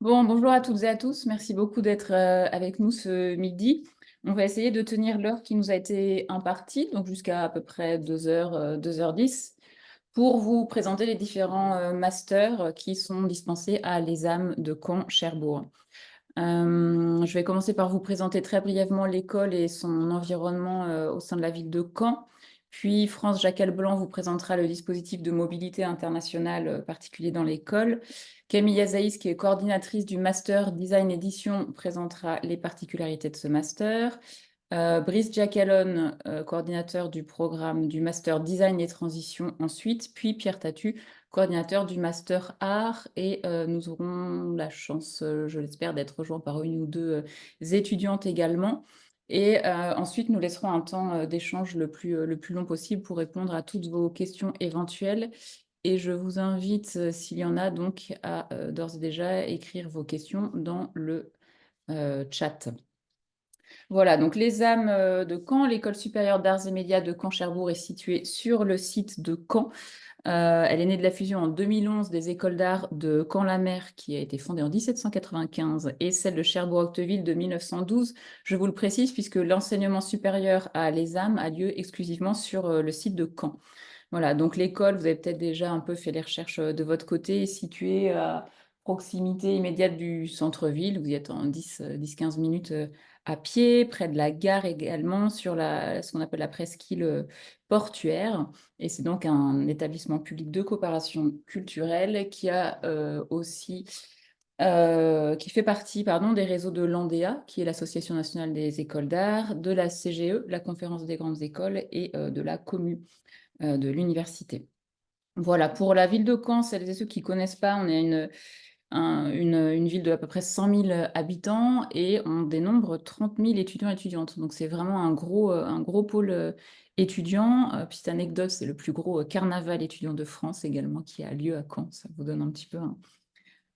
Bonjour à toutes et à tous. Merci beaucoup d'être avec nous ce midi. On va essayer de tenir l'heure qui nous a été impartie, donc jusqu'à à peu près 2h, 2h10, pour vous présenter les différents masters qui sont dispensés à l'ESAM de Caen-Cherbourg. Je vais commencer par vous présenter très brièvement l'école et son environnement au sein de la ville de Caen. Puis France Jacques-Blanc vous présentera le dispositif de mobilité internationale particulier dans l'école. Camille Azaïs, qui est coordinatrice du Master Design Édition, présentera les particularités de ce master. Brice Jacquelone, coordinateur du programme du Master Design et Transition ensuite, puis Pierre Tatu, coordinateur du Master Art, et nous aurons la chance, je l'espère, d'être rejoints par une ou deux étudiantes également. Et ensuite, nous laisserons un temps d'échange le plus long possible pour répondre à toutes vos questions éventuelles. Et je vous invite, s'il y en a, donc, à d'ores et déjà écrire vos questions dans le chat. Voilà, donc les âmes de Caen, l'école supérieure d'arts et médias de Caen-Cherbourg est située sur le site de Caen. Elle est née de la fusion en 2011 des écoles d'art de Caen-la-Mer, qui a été fondée en 1795, et celle de Cherbourg-Octeville de 1912. Je vous le précise, puisque l'enseignement supérieur à l'ESAM a lieu exclusivement sur le site de Caen. Voilà, donc l'école, vous avez peut-être déjà un peu fait les recherches de votre côté, est située à proximité immédiate du centre-ville. Vous y êtes en 10-15 minutes à pied, près de la gare également, sur ce qu'on appelle la presqu'île portuaire. Et c'est donc un établissement public de coopération culturelle qui a aussi qui fait partie, pardon, des réseaux de l'ANDEA, qui est l'Association nationale des écoles d'art, de la CGE, la Conférence des grandes écoles, et de la COMU, de l'université. Voilà, pour la ville de Caen, celles et ceux qui ne connaissent pas, on est une ville de à peu près 100 000 habitants et on dénombre 30 000 étudiants et étudiantes. Donc c'est vraiment un gros pôle étudiant. Petite anecdote, c'est le plus gros carnaval étudiant de France également qui a lieu à Caen. Ça vous donne un petit peu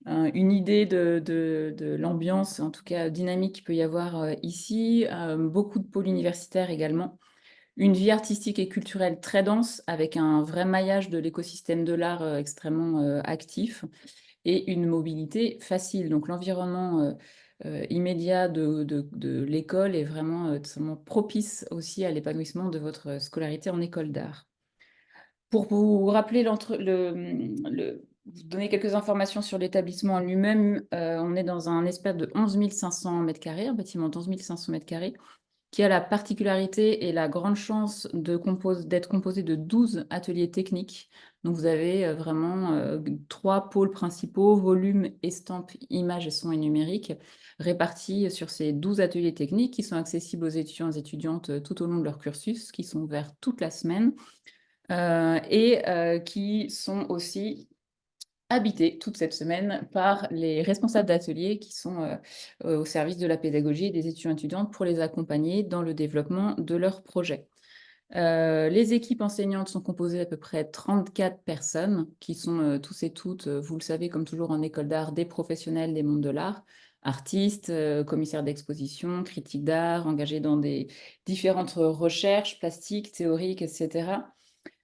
une idée de l'ambiance, en tout cas dynamique qu'il peut y avoir ici. Beaucoup de pôles universitaires également. Une vie artistique et culturelle très dense, avec un vrai maillage de l'écosystème de l'art extrêmement actif et une mobilité facile. Donc l'environnement immédiat de l'école est vraiment totalement propice aussi à l'épanouissement de votre scolarité en école d'art. Pour vous rappeler vous donner quelques informations sur l'établissement en lui-même, on est dans un espace de 11 500 mètres carrés, un bâtiment de 11 500 mètres carrés, qui a la particularité et la grande chance d'être composé de 12 ateliers techniques. Donc vous avez vraiment trois pôles principaux, volume, estampes, images et son et numérique, répartis sur ces 12 ateliers techniques qui sont accessibles aux étudiants et étudiantes tout au long de leur cursus, qui sont ouverts toute la semaine et qui sont aussi habités toute cette semaine par les responsables d'ateliers qui sont au service de la pédagogie et des étudiants et étudiantes pour les accompagner dans le développement de leurs projets. Les équipes enseignantes sont composées d'à peu près 34 personnes qui sont tous et toutes, vous le savez, comme toujours en école d'art, des professionnels des mondes de l'art, artistes, commissaires d'exposition, critiques d'art, engagés dans des différentes recherches plastiques, théoriques, etc.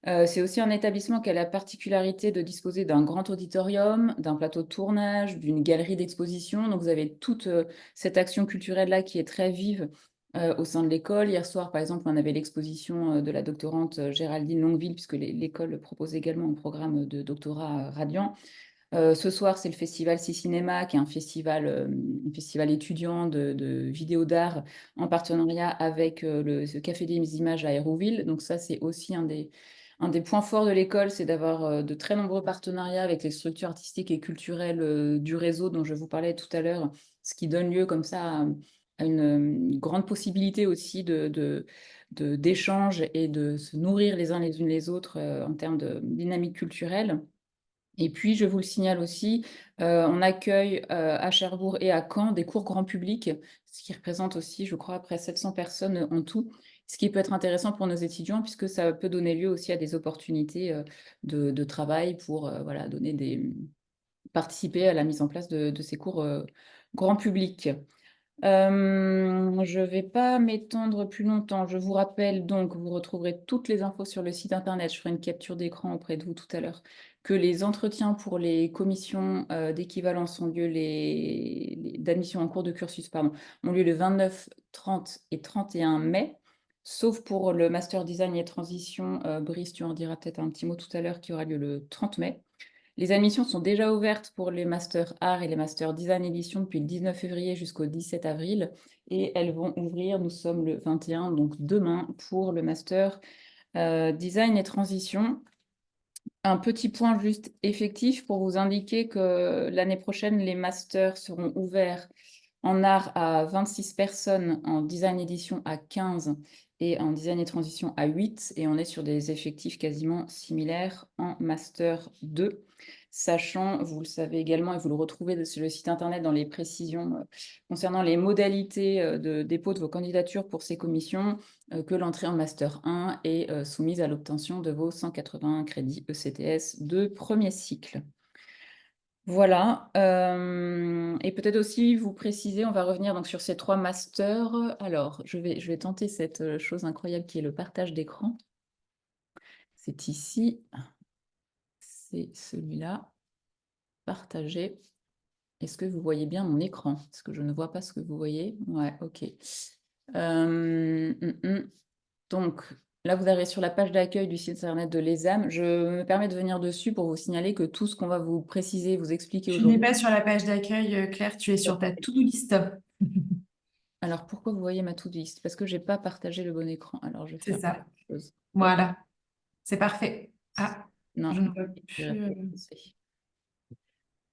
C'est aussi un établissement qui a la particularité de disposer d'un grand auditorium, d'un plateau de tournage, d'une galerie d'exposition. Donc vous avez toute cette action culturelle-là qui est très vive au sein de l'école. Hier soir, par exemple, on avait l'exposition de la doctorante Géraldine Longueville, puisque l'école propose également un programme de doctorat radiant. Ce soir, c'est le festival Cinéma, qui est un festival étudiant de vidéos d'art en partenariat avec ce Café des Images à Hérouville. Donc ça, c'est aussi un des points forts de l'école, c'est d'avoir de très nombreux partenariats avec les structures artistiques et culturelles du réseau dont je vous parlais tout à l'heure, ce qui donne lieu comme ça à une grande possibilité aussi d'échanges et de se nourrir les uns les unes les autres en termes de dynamique culturelle. Et puis, je vous le signale aussi, on accueille à Cherbourg et à Caen des cours grand public, ce qui représente aussi, je crois, près 700 personnes en tout, ce qui peut être intéressant pour nos étudiants puisque ça peut donner lieu aussi à des opportunités de travail pour voilà, participer à la mise en place de ces cours grand public. Je ne vais pas m'étendre plus longtemps. Je vous rappelle donc, vous retrouverez toutes les infos sur le site internet. Je ferai une capture d'écran auprès de vous tout à l'heure. Que les entretiens pour les commissions d'équivalence ont lieu, d'admission en cours de cursus, pardon, ont lieu le 29, 30 et 31 mai. Sauf pour le Master Design et Transition. Brice, tu en diras peut-être un petit mot tout à l'heure, qui aura lieu le 30 mai. Les admissions sont déjà ouvertes pour les Masters Art et les Masters Design Edition depuis le 19 février jusqu'au 17 avril. Et elles vont ouvrir, nous sommes le 21, donc demain, pour le Master Design et Transition. Un petit point juste effectif pour vous indiquer que l'année prochaine, les Masters seront ouverts en art à 26 personnes, en design édition à 15 et en design et transition à 8. Et on est sur des effectifs quasiment similaires en master 2. Sachant, vous le savez également, et vous le retrouvez sur le site internet dans les précisions concernant les modalités de dépôt de vos candidatures pour ces commissions, que l'entrée en master 1 est soumise à l'obtention de vos 180 crédits ECTS de premier cycle. Voilà, et peut-être aussi vous préciser, on va revenir donc sur ces 3 masters. Alors, je vais tenter cette chose incroyable qui est le partage d'écran. C'est ici, c'est celui-là, partager. Est-ce que vous voyez bien mon écran? Parce que je ne vois pas ce que vous voyez. Ouais, ok. Donc, là, vous arrivez sur la page d'accueil du site internet de l'ESAM. Je me permets de venir dessus pour vous signaler que tout ce qu'on va vous préciser, vous expliquer Tu n'es aujourd'hui. pas sur la page d'accueil, Claire, tu es sur ta to-do list. Alors, pourquoi vous voyez ma to-do list? Parce que je n'ai pas partagé le bon écran. Alors, je vais C'est faire ça. quelque chose. Hop, Voilà, c'est parfait. Ah, non, je ne vois je vais plus. recommencer.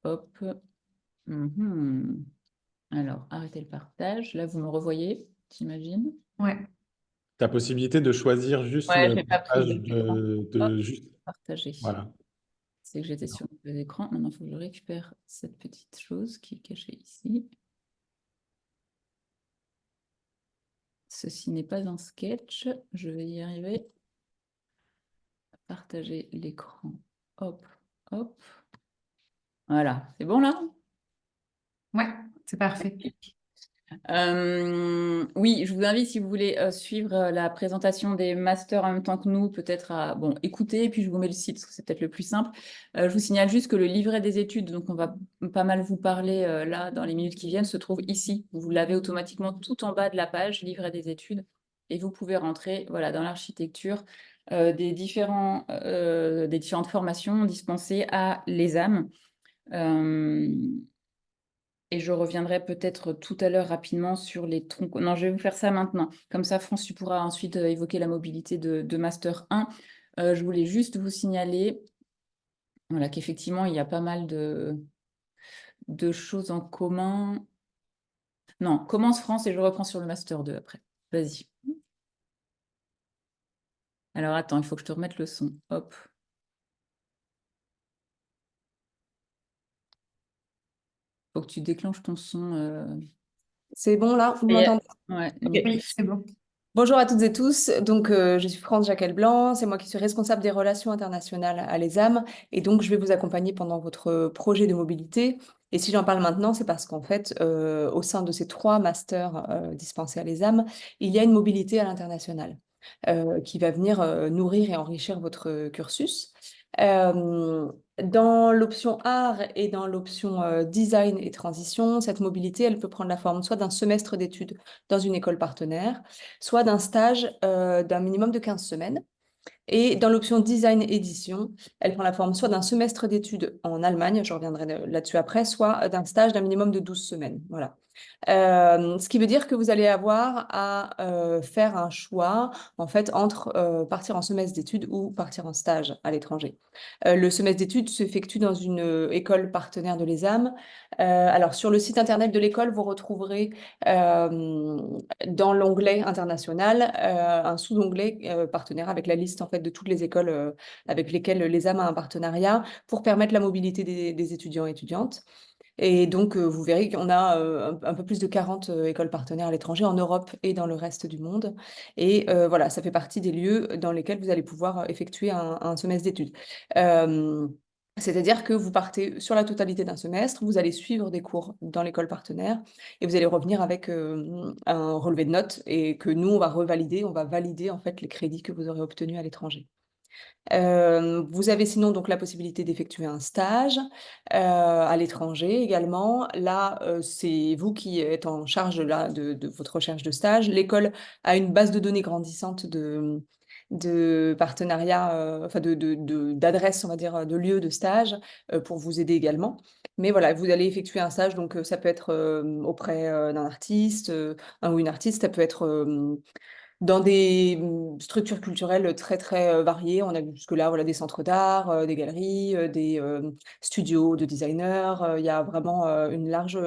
Hop. Mhm. Alors, arrêtez le partage. Là, vous me revoyez, j'imagine. Ouais. Tu as possibilité de choisir juste Ouais, je le n'ai pas pris partage d'écran. Hop, juste. partager. Voilà. C'est que j'étais sur le écran. Maintenant, il faut que je récupère cette petite chose qui est cachée ici. Ceci n'est pas un sketch. Je vais y arriver. Partager l'écran. Hop, hop. Voilà, c'est bon là? Ouais, c'est parfait. Oui, je vous invite, si vous voulez suivre la présentation des masters en même temps que nous, peut-être à écouter, puis je vous mets le site, parce que c'est peut-être le plus simple. Je vous signale juste que le livret des études, donc on va pas mal vous parler là dans les minutes qui viennent, se trouve ici. Vous l'avez automatiquement tout en bas de la page, livret des études, et vous pouvez rentrer voilà, dans l'architecture des différentes formations dispensées à l'ESAM. Et je reviendrai peut-être tout à l'heure rapidement sur les troncs. Non, je vais vous faire ça maintenant. Comme ça, France, tu pourras ensuite évoquer la mobilité de Master 1. Je voulais juste vous signaler voilà, qu'effectivement, il y a pas mal de choses en commun. Non, commence France et je reprends sur le Master 2 après. Vas-y. Alors attends, il faut que je te remette le son. Hop. Il faut que tu déclenches ton son. C'est bon là, vous Ça y est. m'entendez? Ouais, Ok. nickel. Oui, c'est bon. Bonjour à toutes et tous. Donc, je suis France Jacquel-Blanc, c'est moi qui suis responsable des relations internationales à l'ESAM et donc je vais vous accompagner pendant votre projet de mobilité. Et si j'en parle maintenant, c'est parce qu'en fait, au sein de ces 3 masters dispensés à l'ESAM, il y a une mobilité à l'international qui va venir nourrir et enrichir votre cursus. Euh, Dans l'option art et dans l'option design et transition, cette mobilité, elle peut prendre la forme soit d'un semestre d'études dans une école partenaire, soit d'un stage d'un minimum de 15 semaines. Et dans l'option design édition, elle prend la forme soit d'un semestre d'études en Allemagne, je reviendrai là-dessus après, soit d'un stage d'un minimum de 12 semaines. Voilà. Ce qui veut dire que vous allez avoir à faire un choix en fait entre partir en semestre d'études ou partir en stage à l'étranger. Le semestre d'études s'effectue dans une école partenaire de l'ESAM. Alors sur le site internet de l'école, vous retrouverez dans l'onglet international un sous-onglet partenaire avec la liste en fait de toutes les écoles avec lesquelles l'ESAM a un partenariat pour permettre la mobilité des étudiants et étudiantes. Et donc, vous verrez qu'on a un peu plus de 40 écoles partenaires à l'étranger, en Europe et dans le reste du monde. Et voilà, ça fait partie des lieux dans lesquels vous allez pouvoir effectuer un semestre d'études. Euh, C'est-à-dire que vous partez sur la totalité d'un semestre, vous allez suivre des cours dans l'école partenaire et vous allez revenir avec un relevé de notes et que nous, on va revalider, on va valider en fait les crédits que vous aurez obtenus à l'étranger. Vous avez sinon donc la possibilité d'effectuer un stage à l'étranger également. Là, c'est vous qui êtes en charge de votre recherche de stage. L'école a une base de données grandissante de partenariats, enfin d'adresses, on va dire, de lieux de stage pour vous aider également. Mais voilà, vous allez effectuer un stage, donc ça peut être auprès d'un artiste, un ou une artiste, ça peut être dans des structures culturelles très, très, variées. On a vu jusque-là, voilà, des centres d'art, des galeries, des, studios de designers. Il y a vraiment, une large,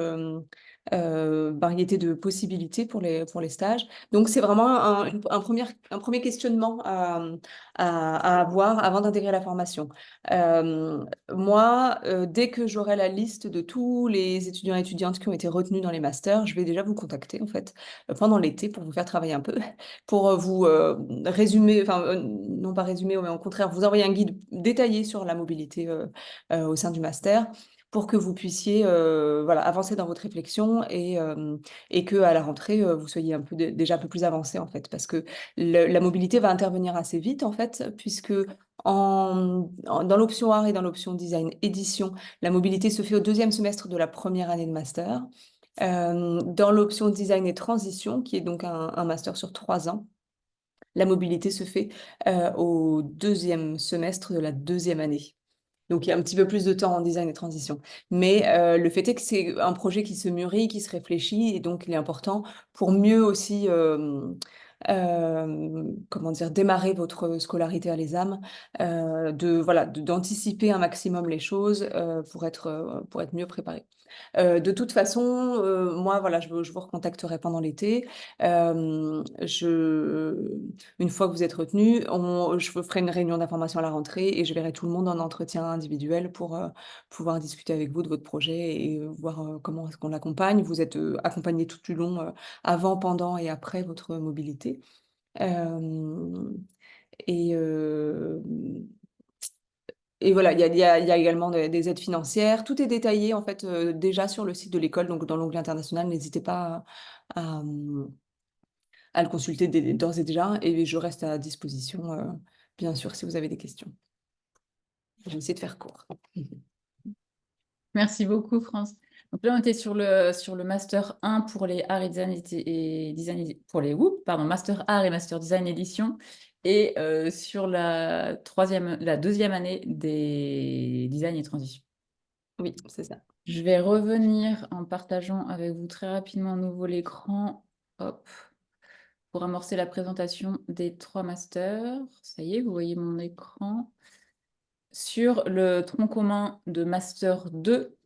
variété de possibilités pour les stages. Donc c'est vraiment un 1er questionnement à avoir avant d'intégrer la formation. Moi, dès que j'aurai la liste de tous les étudiants et étudiantes qui ont été retenus dans les masters, je vais déjà vous contacter, en fait, pendant l'été pour vous faire travailler un peu. Pour vous résumer, enfin non pas résumer, mais au contraire vous envoyer un guide détaillé sur la mobilité au sein du master pour que vous puissiez voilà, avancer dans votre réflexion et que à la rentrée, vous soyez un peu déjà un peu plus avancé en fait. Parce que la mobilité va intervenir assez vite en fait, puisque dans l'option art et dans l'option design édition, la mobilité se fait au 2e semestre de la première année de master. Dans l'option design et transition, qui est donc un master sur 3 ans, la mobilité se fait au 2e semestre de la 2e année. Donc, il y a un petit peu plus de temps en design et transition. Mais le fait est que c'est un projet qui se mûrit, qui se réfléchit, et donc il est important pour mieux aussi, comment dire, démarrer votre scolarité à l'ESAM, d'anticiper un maximum les choses pour être mieux préparé. De toute façon, moi, voilà, je vous recontacterai pendant l'été. Une fois que vous êtes retenu, je vous ferai une réunion d'information à la rentrée et je verrai tout le monde en entretien individuel pour pouvoir discuter avec vous de votre projet et voir comment est-ce qu'on l'accompagne. Vous êtes accompagné tout du long, avant, pendant et après votre mobilité. Euh, et, euh, et voilà, il y a également des aides financières. Tout est détaillé en fait déjà sur le site de l'école, donc dans l'onglet international. N'hésitez pas à le consulter d'ores et déjà. Et je reste à disposition, bien sûr, si vous avez des questions. Je vais essayer de faire court. Merci beaucoup, France. Donc là, on était sur le Master 1 pour les arts et design, pour les Master art et Master design édition, et sur la 2e année des design et transition. Oui, c'est ça. Je vais revenir en partageant avec vous très rapidement à nouveau l'écran. Hop, pour amorcer la présentation des 3 masters. Ça y est, vous voyez mon écran. Sur le tronc commun de Master 2,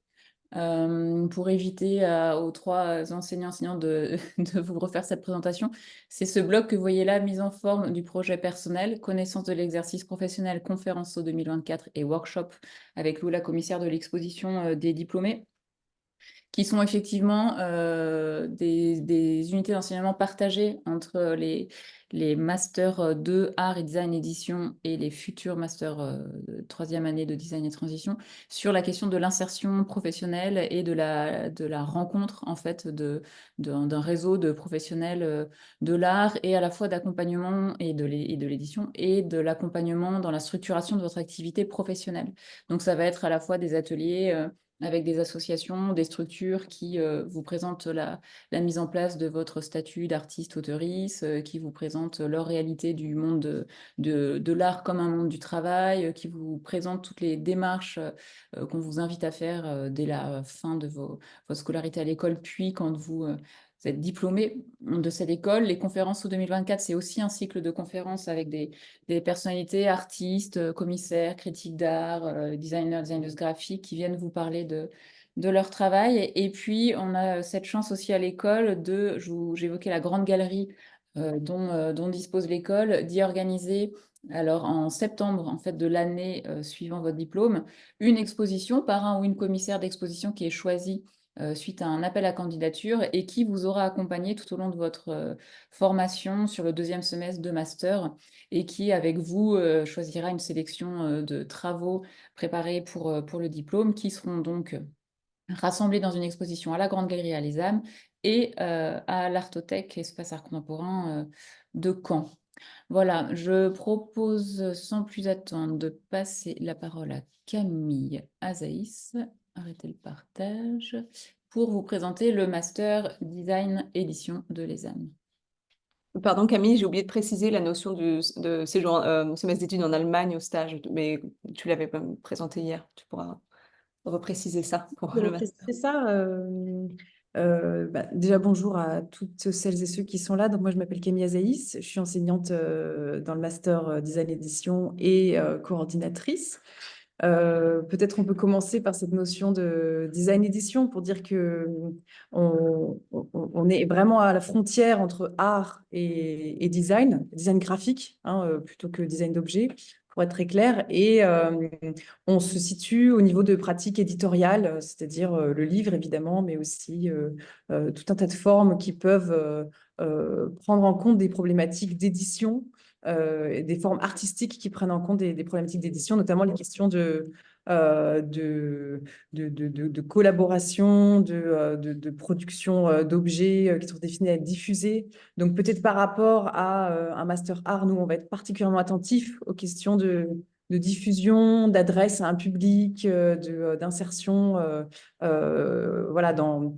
pour éviter aux 3 enseignants de vous refaire cette présentation, c'est ce bloc que vous voyez là, mise en forme du projet personnel, connaissance de l'exercice professionnel, conférence au 2024 et workshop avec Lou, la commissaire de l'exposition des diplômés, qui sont effectivement des unités d'enseignement partagées entre les masters 2 art et design édition et les futurs masters 3e année de design et transition sur la question de l'insertion professionnelle et de la rencontre en fait d'un réseau de professionnels de l'art et à la fois d'accompagnement et de l'édition et de l'accompagnement dans la structuration de votre activité professionnelle. Donc ça va être à la fois des ateliers avec des associations, des structures qui vous présentent la mise en place de votre statut d'artiste auteurice, qui vous présentent leur réalité du monde de l'art comme un monde du travail, qui vous présentent toutes les démarches qu'on vous invite à faire dès la fin de votre scolarité à l'école, puis quand vous êtes diplômé de cette école. Les conférences au 2024, c'est aussi un cycle de conférences avec des personnalités, artistes, commissaires, critiques d'art, designers, designers graphiques qui viennent vous parler de leur travail. Et puis, on a cette chance aussi à l'école j'évoquais la grande galerie dont dispose l'école, d'y organiser, alors en septembre en fait, de l'année suivant votre diplôme, une exposition par un ou une commissaire d'exposition qui est choisie suite à un appel à candidature et qui vous aura accompagné tout au long de votre formation sur le 2e semestre de master et qui, avec vous, choisira une sélection de travaux préparés pour le diplôme qui seront donc rassemblés dans une exposition à la Grande Galerie à Les Âmes et à l'Artothèque Espace Art Contemporain de Caen. Voilà, je propose sans plus attendre de passer la parole à Camille Azaïs. Arrêtez le partage pour vous présenter le Master Design Édition de Les Âmes. Pardon Camille, j'ai oublié de préciser la notion de séjour, semestre d'études en Allemagne au stage, mais tu l'avais pas présenté hier. Tu pourras repréciser ça pour le master. C'est ça. Déjà, bonjour à toutes celles et ceux qui sont là. Donc, moi, je m'appelle Camille Azaïs. Je suis enseignante dans le master Design Édition et coordinatrice. Peut-être on peut commencer par cette notion de design édition pour dire que on est vraiment à la frontière entre art et design graphique, hein, plutôt que design d'objets, pour être très clair. Et on se situe au niveau de pratiques éditoriales, c'est-à-dire le livre évidemment, mais aussi tout un tas de formes qui peuvent prendre en compte des problématiques d'édition, des formes artistiques qui prennent en compte des problématiques d'édition, notamment les questions de collaboration, de production d'objets qui sont destinés à être diffusés. Donc peut-être par rapport à un master art, nous, on va être particulièrement attentifs aux questions de diffusion, d'adresse à un public, d'insertion, voilà, dans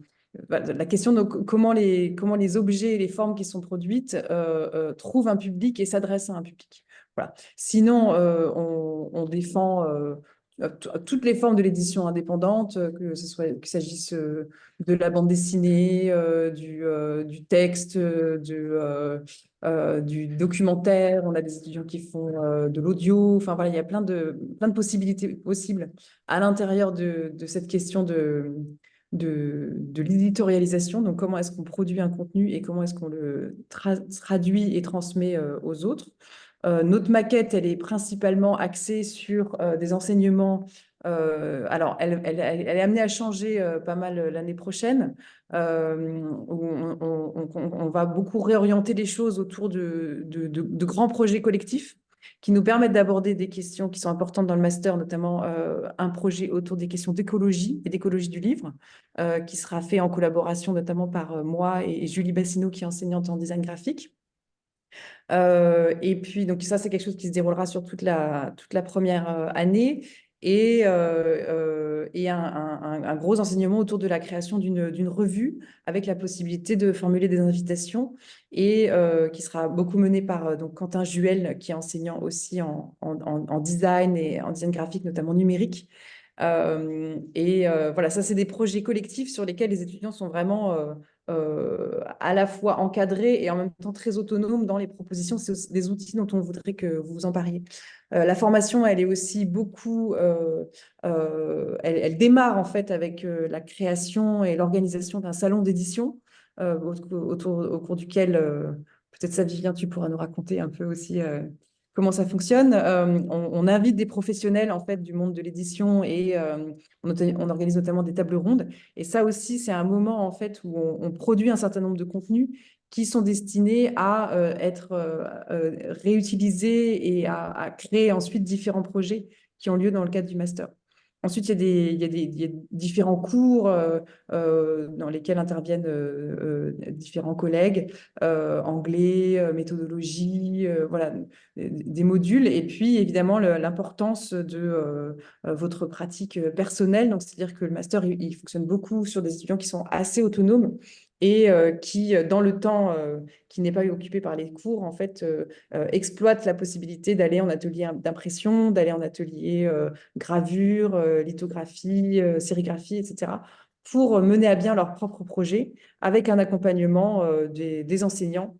la question de comment les objets et les formes qui sont produites trouvent un public et s'adressent à un public. Voilà. Sinon, on défend toutes les formes de l'édition indépendante, qu'il s'agisse de la bande dessinée, du texte, du documentaire. On a des étudiants qui font de l'audio. Enfin voilà, il y a plein de possibilités possibles à l'intérieur de cette question de l'éditorialisation. Donc, comment est-ce qu'on produit un contenu et comment est-ce qu'on le traduit et transmet aux autres. Notre maquette, elle est principalement axée sur des enseignements. Alors, elle est amenée à changer pas mal l'année prochaine. Où on va beaucoup réorienter les choses autour de grands projets collectifs qui nous permettent d'aborder des questions qui sont importantes dans le master, notamment un projet autour des questions d'écologie et d'écologie du livre, qui sera fait en collaboration notamment par moi et Julie Bassino, qui est enseignante en design graphique. Et puis, donc ça, c'est quelque chose qui se déroulera sur toute la première année. Et un gros enseignement autour de la création d'une revue avec la possibilité de formuler des invitations et qui sera beaucoup menée par donc Quentin Juel, qui est enseignant aussi en design et en design graphique, notamment numérique. Voilà, ça, c'est des projets collectifs sur lesquels les étudiants sont vraiment à la fois encadrés et en même temps très autonomes dans les propositions. C'est aussi des outils dont on voudrait que vous vous empariez. La formation, elle est aussi beaucoup... elle démarre en fait avec la création et l'organisation d'un salon d'édition au cours duquel, peut-être ça, Vivien, tu pourras nous raconter un peu aussi comment ça fonctionne. On invite des professionnels en fait du monde de l'édition et on organise notamment des tables rondes. Et ça aussi, c'est un moment en fait où on produit un certain nombre de contenus qui sont destinés à être réutilisés et à créer ensuite différents projets qui ont lieu dans le cadre du master. Ensuite, il y a différents cours dans lesquels interviennent différents collègues, anglais, méthodologie, voilà, des modules. Et puis, évidemment, l'importance de votre pratique personnelle. Donc, c'est-à-dire que le master, il fonctionne beaucoup sur des étudiants qui sont assez autonomes et qui, dans le temps qui n'est pas occupé par les cours, en fait, exploitent la possibilité d'aller en atelier d'impression, d'aller en atelier gravure, lithographie, sérigraphie, etc., pour mener à bien leur propre projet avec un accompagnement des enseignants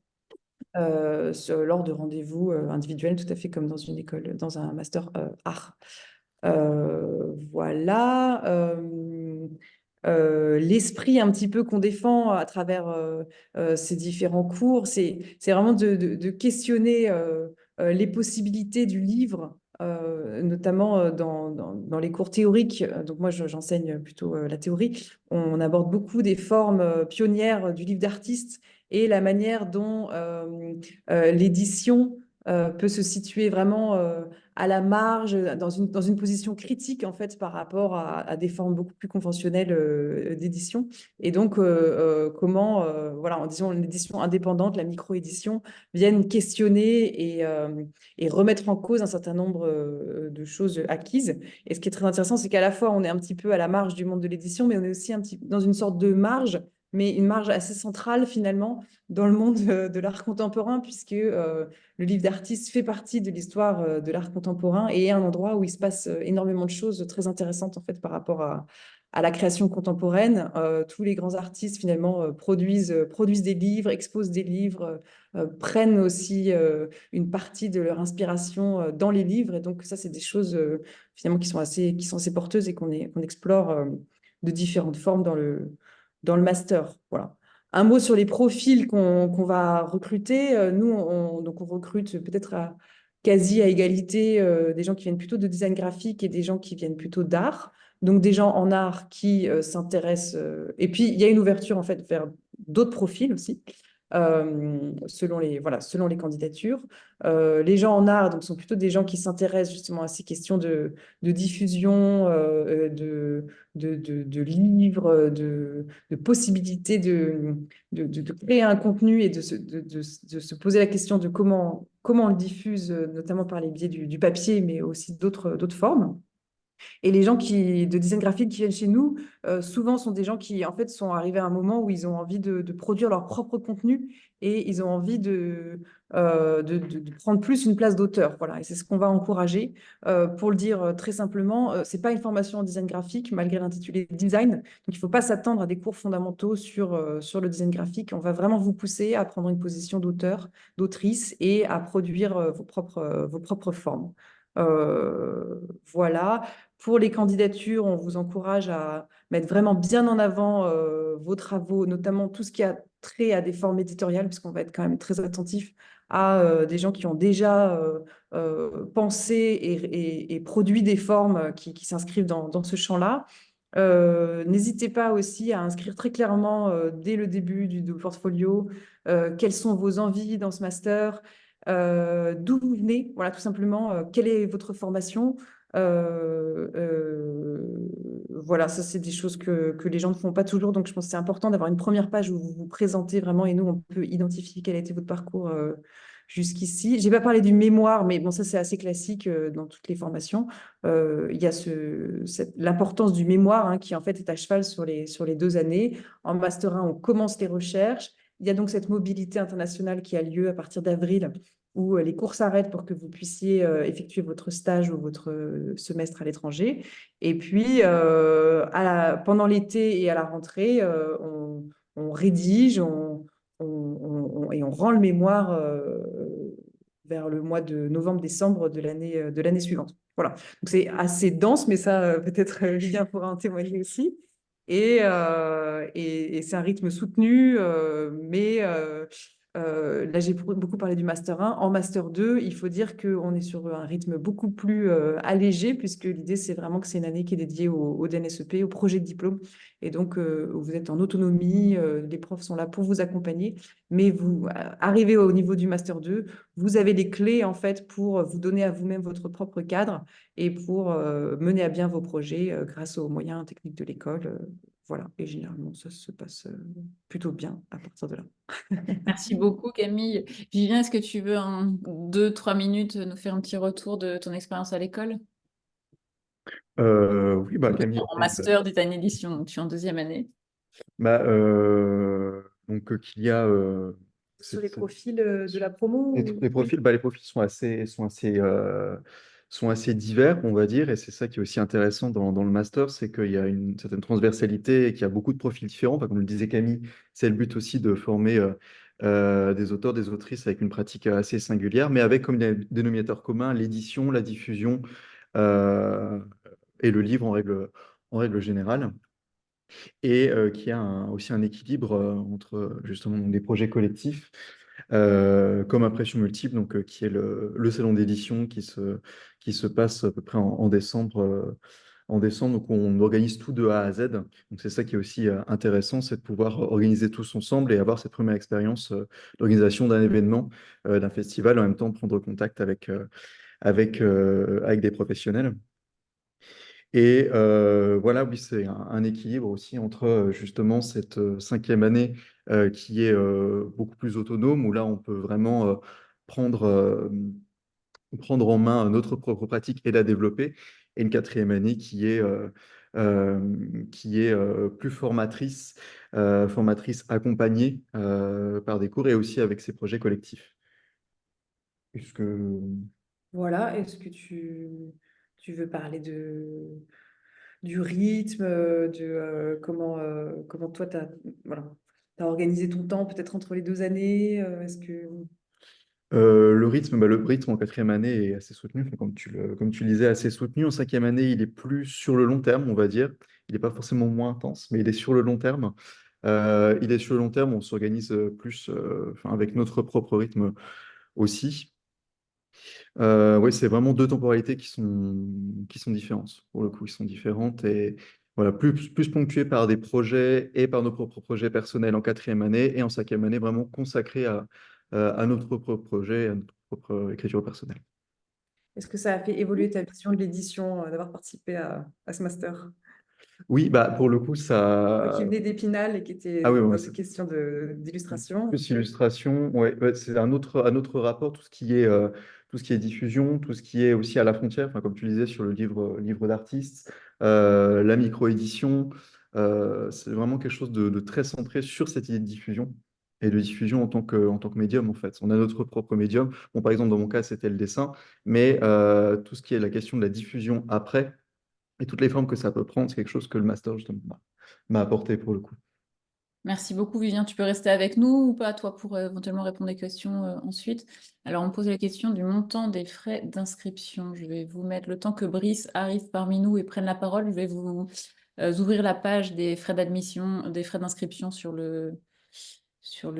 lors de rendez-vous individuels, tout à fait comme dans une école, dans un master art. Voilà. L'esprit un petit peu qu'on défend à travers ces différents cours, c'est vraiment de questionner les possibilités du livre notamment dans les cours théoriques. Donc moi, j'enseigne plutôt la théorie. On aborde beaucoup des formes pionnières du livre d'artiste et la manière dont l'édition peut se situer vraiment à la marge, dans une position critique en fait par rapport à des formes beaucoup plus conventionnelles d'édition. Et donc, comment, voilà, en disant l'édition indépendante, la micro-édition, viennent questionner et remettre en cause un certain nombre de choses acquises. Et ce qui est très intéressant, c'est qu'à la fois, on est un petit peu à la marge du monde de l'édition, mais on est aussi un petit dans une sorte de marge, mais une marge assez centrale finalement dans le monde de l'art contemporain, puisque le livre d'artiste fait partie de l'histoire de l'art contemporain et est un endroit où il se passe énormément de choses très intéressantes en fait par rapport à la création contemporaine. Tous les grands artistes finalement produisent des livres, exposent des livres, prennent aussi une partie de leur inspiration dans les livres. Et donc ça, c'est des choses finalement qui sont assez porteuses et qu'on explore de différentes formes dans le master. Voilà. Un mot sur les profils qu'on va recruter. Nous, donc on recrute peut-être quasi à égalité des gens qui viennent plutôt de design graphique et des gens qui viennent plutôt d'art. Donc des gens en art qui s'intéressent. Et puis, il y a une ouverture en fait vers d'autres profils aussi. Selon les candidatures. Les gens en art donc, sont plutôt des gens qui s'intéressent justement à ces questions de diffusion, de livres, de possibilités de créer un contenu et de se poser la question de comment on le diffuse, notamment par les biais du papier, mais aussi d'autres formes. Et les gens de design graphique qui viennent chez nous, souvent sont des gens qui, en fait, sont arrivés à un moment où ils ont envie de produire leur propre contenu et ils ont envie de prendre plus une place d'auteur. Voilà. Et c'est ce qu'on va encourager. Pour le dire très simplement, c'est pas une formation en design graphique, malgré l'intitulé design. Donc, il ne faut pas s'attendre à des cours fondamentaux sur le design graphique. On va vraiment vous pousser à prendre une position d'auteur, d'autrice et à produire vos propres formes. Voilà. Pour les candidatures, on vous encourage à mettre vraiment bien en avant vos travaux, notamment tout ce qui a trait à des formes éditoriales, puisqu'on va être quand même très attentif à des gens qui ont déjà pensé et produit des formes qui s'inscrivent dans ce champ-là. N'hésitez pas aussi à inscrire très clairement dès le début du portfolio quelles sont vos envies dans ce master, d'où vous venez, voilà, tout simplement, quelle est votre formation. Voilà, ça, c'est des choses que les gens ne font pas toujours. Donc, je pense que c'est important d'avoir une première page où vous vous présentez vraiment et nous, on peut identifier quel a été votre parcours jusqu'ici. Je n'ai pas parlé du mémoire, mais bon, ça, c'est assez classique dans toutes les formations. Il y a l'importance du mémoire hein, qui, en fait, est à cheval sur les 2 années. En Master 1, on commence les recherches. Il y a donc cette mobilité internationale qui a lieu à partir d'avril où les cours s'arrêtent pour que vous puissiez effectuer votre stage ou votre semestre à l'étranger. Et puis, pendant l'été et à la rentrée, on rédige et on rend le mémoire vers le mois de novembre-décembre de l'année suivante. Voilà. Donc, c'est assez dense, mais ça, peut-être Julien pourra en témoigner aussi. Et c'est un rythme soutenu, mais là, j'ai beaucoup parlé du Master 1. En Master 2, il faut dire qu'on est sur un rythme beaucoup plus allégé, puisque l'idée, c'est vraiment que c'est une année qui est dédiée au DNSEP, au projet de diplôme. Et donc, vous êtes en autonomie, les profs sont là pour vous accompagner, mais vous arrivez au niveau du Master 2, vous avez les clés, en fait, pour vous donner à vous-même votre propre cadre et pour mener à bien vos projets grâce aux moyens techniques de l'école. Voilà, et généralement, ça se passe plutôt bien à partir de là. Merci beaucoup, Camille. Vivien, est-ce que tu veux en 2-3 minutes nous faire un petit retour de ton expérience à l'école? Oui, bah, Camille, En master design édition, donc tu es en 2e année. bah, donc qu'il y a Sur les profils de la promo les profils, bah, les profils sont assez divers, on va dire, et c'est ça qui est aussi intéressant dans le master, c'est qu'il y a une certaine transversalité et qu'il y a beaucoup de profils différents. Enfin, comme le disait Camille, c'est le but aussi de former des auteurs, des autrices avec une pratique assez singulière, mais avec comme dénominateur commun l'édition, la diffusion euh, et le livre en règle générale. Et qui a aussi un équilibre entre justement donc, des projets collectifs comme Impression Multiple, donc, qui est le salon d'édition qui qui se passe à peu près en décembre. En décembre, donc on organise tout de A à Z. Donc c'est ça qui est aussi intéressant, c'est de pouvoir organiser tous ensemble et avoir cette première expérience d'organisation d'un événement, d'un festival, en même temps prendre contact avec des professionnels. Et voilà, oui, c'est un équilibre aussi entre justement cette 5e année qui est beaucoup plus autonome, où là, on peut vraiment prendre, prendre en main notre propre pratique et la développer, et une 4e année qui est plus formatrice, formatrice accompagnée par des cours et aussi avec ses projets collectifs. Est-ce que... Voilà, est-ce que tu veux parler du rythme, comment toi, tu as, voilà, t'as organisé ton temps peut-être entre les 2 années, est-ce que... Le rythme en 4e année est assez soutenu, enfin, comme tu le disais, assez soutenu. En 5e année, il est plus sur le long terme, on va dire. Il n'est pas forcément moins intense, mais il est sur le long terme. Il est sur le long terme, on s'organise plus enfin, avec notre propre rythme aussi. Oui, c'est vraiment deux temporalités qui sont différentes. Pour le coup, qui sont différentes et voilà, plus ponctuées par des projets et par nos propres projets personnels en 4e année et en 5e année, vraiment consacrés à notre propre projet, à notre propre écriture personnelle. Est-ce que ça a fait évoluer ta vision de l'édition, d'avoir participé à ce master? Oui, bah, pour le coup, Toi qui ça. venais d'Épinal et qui Ah était oui, ouais, dans ces questions d'illustration. plus illustration, ouais, ouais, c'est un autre rapport, tout ce qui est diffusion, tout ce qui est aussi à la frontière, enfin, comme tu le disais sur le livre d'artiste, la micro-édition, c'est vraiment quelque chose de très centré sur cette idée de diffusion et de diffusion en tant que médium, en fait. On a notre propre médium. Bon, par exemple, dans mon cas, c'était le dessin, mais tout ce qui est la question de la diffusion après et toutes les formes que ça peut prendre, c'est quelque chose que le master, justement, m'a apporté pour le coup. Merci beaucoup, Vivien. Tu peux rester avec nous ou pas, toi, pour éventuellement répondre des questions ensuite. Alors, on me pose la question du montant des frais d'inscription. Je vais vous mettre le temps que Brice arrive parmi nous et prenne la parole. Je vais vous ouvrir la page des frais d'admission, des frais d'inscription sur le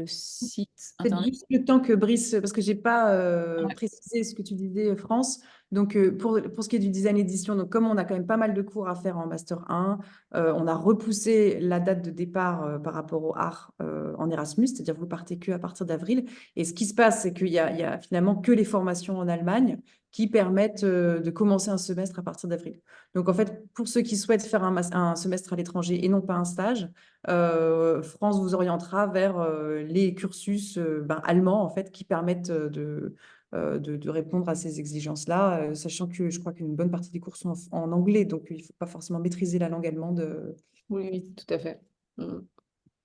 site Peut-être internet. juste le temps que Brice, parce que j'ai pas Ouais. précisé ce que tu disais, France. Donc, pour ce qui est du design édition, donc comme on a quand même pas mal de cours à faire en Master 1, on a repoussé la date de départ par rapport au art en Erasmus, c'est-à-dire vous partez que à partir d'avril. Et ce qui se passe, c'est qu'il y a finalement que les formations en Allemagne qui permettent de commencer un semestre à partir d'avril. Donc, en fait, pour ceux qui souhaitent faire un semestre à l'étranger et non pas un stage, France vous orientera vers les cursus allemands en fait qui permettent de répondre à ces exigences-là, sachant que je crois qu'une bonne partie des cours sont en anglais, donc il ne faut pas forcément maîtriser la langue allemande. Oui, oui, tout à fait. Mm.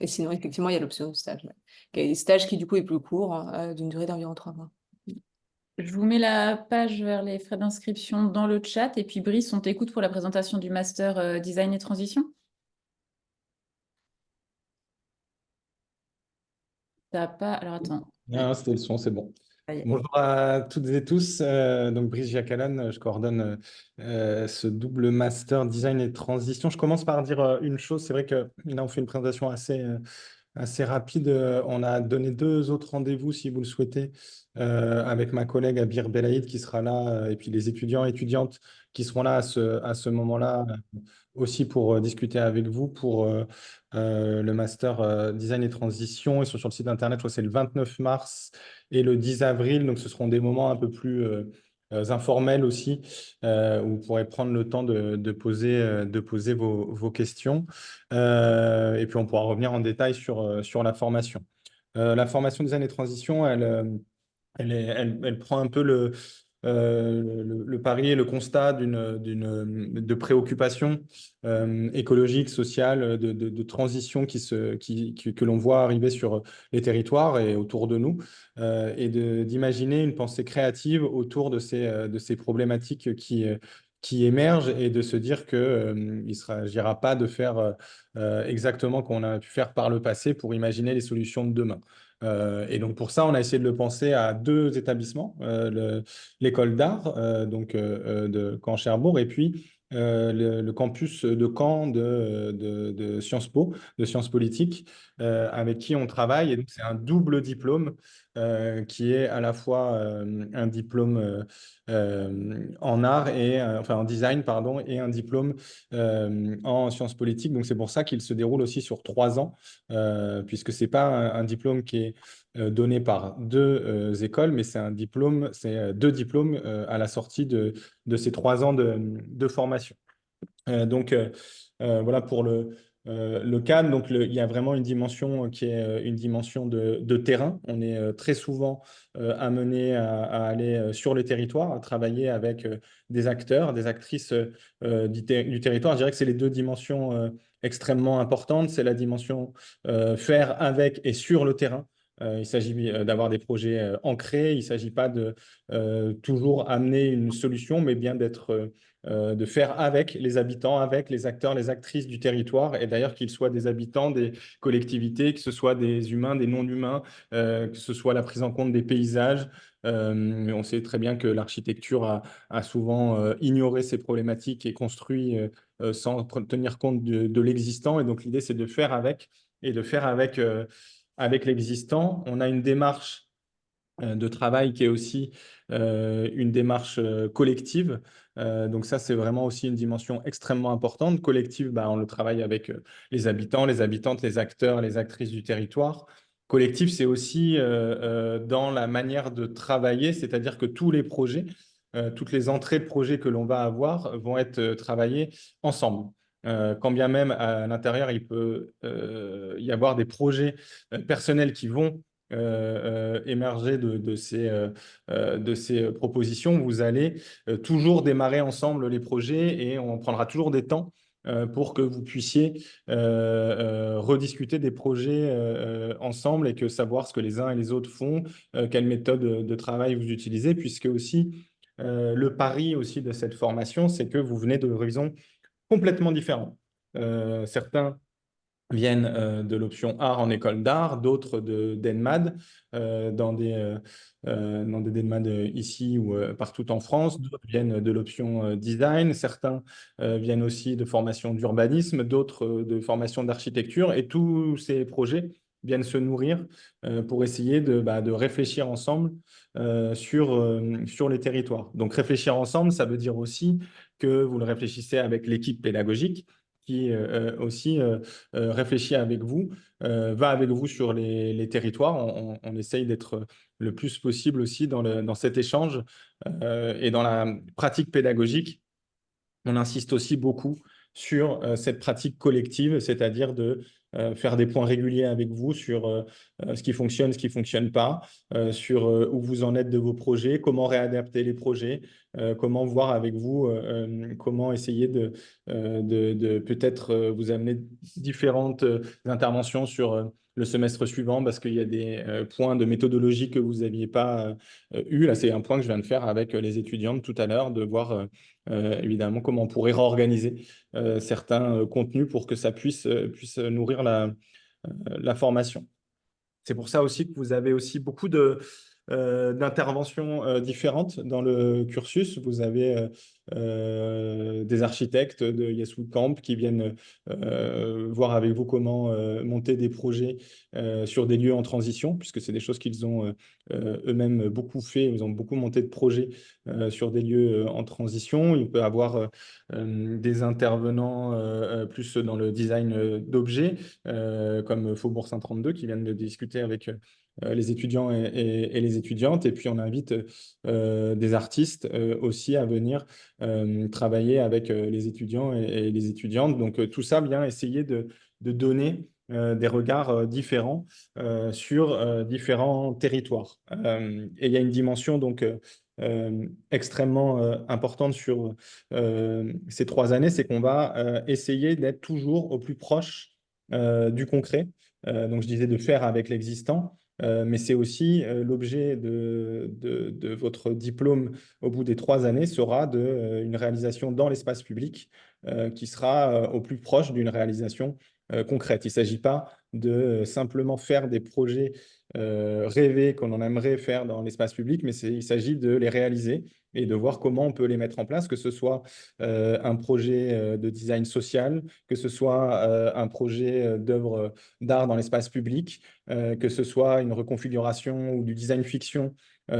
Et sinon, effectivement, il y a l'option de stage. Ouais. Qui est stage qui, du coup, est plus court, d'une durée d'environ 3 mois. Je vous mets la page vers les frais d'inscription dans le chat. Et puis, Brice, on t'écoute pour la présentation du master design et transition. T'as pas... Alors, attends. Non, c'était le son, c'est bon. Ça y est. Bonjour à toutes et tous. Donc, Brice Jacalane, je coordonne ce double master design et transition. Je commence par dire une chose. C'est vrai que là, on fait une présentation assez rapide. On a donné 2 autres rendez-vous, si vous le souhaitez, avec ma collègue Abir Belaïd qui sera là, et puis les étudiants et étudiantes qui seront là à ce moment-là, aussi pour discuter avec vous pour le master design et transition. Ils sont sur le site internet, je crois que c'est le 29 mars et le 10 avril. Donc, ce seront des moments un peu plus informels aussi, où vous pourrez prendre le temps de poser vos questions. Et puis, on pourra revenir en détail sur la formation. La formation design et transition, elle prend un peu le pari et le constat de préoccupation écologique, sociale, de transition que l'on voit arriver sur les territoires et autour de nous, et d'imaginer une pensée créative autour de ces problématiques qui émergent et de se dire qu'il ne s'agira pas de faire exactement comme on a pu faire par le passé pour imaginer les solutions de demain. Et donc pour ça, on a essayé de le penser à 2 établissements, l'école d'art de Caen-Cherbourg et puis le campus de Caen de Sciences Po, de sciences politiques, avec qui on travaille. Et donc c'est un double diplôme qui est à la fois un diplôme en art et enfin en design, pardon, et un diplôme en sciences politiques. Donc c'est pour ça qu'il se déroule aussi sur 3 ans, puisque c'est pas un diplôme qui est donné par 2 écoles, mais c'est un diplôme, c'est 2 diplômes à la sortie de ces 3 ans de formation. Voilà pour le cadre. Donc, il y a vraiment une dimension qui est une dimension de terrain. On est très souvent amené à aller sur le territoire, à travailler avec des acteurs, des actrices du territoire. Je dirais que c'est les 2 dimensions extrêmement importantes. C'est la dimension faire avec et sur le terrain. Il s'agit d'avoir des projets ancrés. Il ne s'agit pas de toujours amener une solution, mais bien de faire avec les habitants, avec les acteurs, les actrices du territoire, et d'ailleurs qu'ils soient des habitants, des collectivités, que ce soit des humains, des non-humains, que ce soit la prise en compte des paysages. On sait très bien que l'architecture a souvent ignoré ces problématiques et construit sans tenir compte de l'existant. Et donc l'idée, c'est de faire avec et de faire avec l'existant. On a une démarche de travail qui est aussi une démarche collective. Donc ça, c'est vraiment aussi une dimension extrêmement importante. Collective, bah, on le travaille avec les habitants, les habitantes, les acteurs, les actrices du territoire. Collectif, c'est aussi dans la manière de travailler, c'est-à-dire que tous les projets, toutes les entrées de projets que l'on va avoir vont être travaillées ensemble. Quand bien même à l'intérieur, il peut y avoir des projets personnels qui vont émerger de ces propositions. Vous allez toujours démarrer ensemble les projets et on prendra toujours des temps pour que vous puissiez rediscuter des projets ensemble et que savoir ce que les uns et les autres font, quelle méthode de travail vous utilisez, puisque aussi le pari aussi de cette formation, c'est que vous venez d'horizons complètement différents. Certains viennent de l'option art en école d'art, d'autres d'ENMAD, dans des DENMAD ici ou partout en France, d'autres viennent de l'option design, certains viennent aussi de formation d'urbanisme, d'autres de formation d'architecture, et tous ces projets viennent se nourrir pour essayer de réfléchir ensemble sur les territoires. Donc réfléchir ensemble, ça veut dire aussi que vous le réfléchissez avec l'équipe pédagogique, qui aussi réfléchit avec vous, va avec vous sur les territoires. On essaye d'être le plus possible aussi dans cet échange et dans la pratique pédagogique. On insiste aussi beaucoup sur cette pratique collective, c'est-à-dire de faire des points réguliers avec vous sur ce qui fonctionne, ce qui ne fonctionne pas, sur où vous en êtes de vos projets, comment réadapter les projets, comment voir avec vous, comment essayer de peut-être vous amener différentes interventions sur le semestre suivant parce qu'il y a des points de méthodologie que vous n'aviez pas eu. Là, c'est un point que je viens de faire avec les étudiantes tout à l'heure, de voir évidemment comment on pourrait réorganiser certains contenus pour que ça puisse nourrir la formation. C'est pour ça aussi que vous avez aussi beaucoup d'interventions différentes dans le cursus. Vous avez des architectes de Yes We Camp qui viennent voir avec vous comment monter des projets sur des lieux en transition, puisque c'est des choses qu'ils ont eux-mêmes beaucoup fait. Ils ont beaucoup monté de projets sur des lieux en transition. Il peut y avoir des intervenants plus dans le design d'objets, comme Faubourg Saint-32, qui viennent de discuter avec les étudiants et les étudiantes. Et puis, on invite des artistes aussi à venir travailler avec les étudiants et les étudiantes. Donc, tout ça vient essayer de donner des regards différents sur différents territoires. Et il y a une dimension donc extrêmement importante sur ces 3 années, c'est qu'on va essayer d'être toujours au plus proche du concret. Donc, je disais de faire avec l'existant. Mais c'est aussi l'objet de votre diplôme au bout des 3 années sera une réalisation dans l'espace public qui sera au plus proche d'une réalisation concrète. Il ne s'agit pas de simplement faire des projets rêvés qu'on en aimerait faire dans l'espace public, mais il s'agit de les réaliser et de voir comment on peut les mettre en place, que ce soit un projet de design social, que ce soit un projet d'œuvre d'art dans l'espace public, que ce soit une reconfiguration ou du design fiction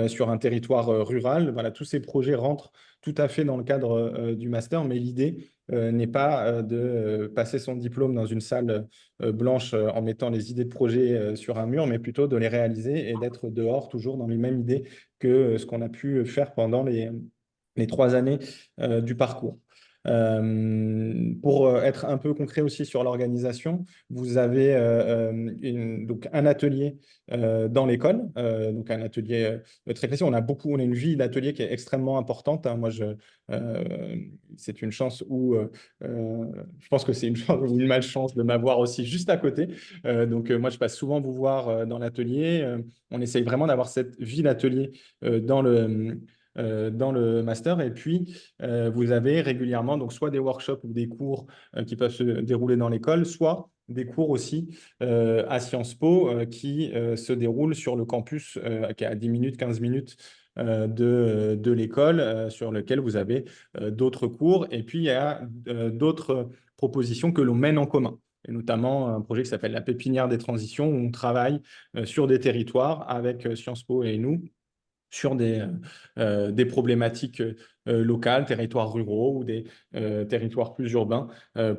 sur un territoire rural. Voilà, tous ces projets rentrent tout à fait dans le cadre du master, mais l'idée n'est pas de passer son diplôme dans une salle blanche en mettant les idées de projet sur un mur, mais plutôt de les réaliser et d'être dehors toujours dans les mêmes idées que ce qu'on a pu faire pendant les 3 années du parcours. Pour être un peu concret aussi sur l'organisation, vous avez donc un atelier dans l'école, donc un atelier très classique. On a une vie d'atelier qui est extrêmement importante, hein. C'est une chance ou je pense que c'est une chance ou une malchance de m'avoir aussi juste à côté. Moi, je passe souvent vous voir dans l'atelier. On essaye vraiment d'avoir cette vie d'atelier dans le master. Et puis, vous avez régulièrement donc soit des workshops ou des cours qui peuvent se dérouler dans l'école, soit des cours aussi à Sciences Po qui se déroulent sur le campus qui est à 10 minutes, 15 minutes de l'école sur lequel vous avez d'autres cours. Et puis, il y a d'autres propositions que l'on mène en commun. Et notamment un projet qui s'appelle la Pépinière des transitions, où on travaille sur des territoires avec Sciences Po et nous sur des problématiques locales, territoires ruraux ou des territoires plus urbains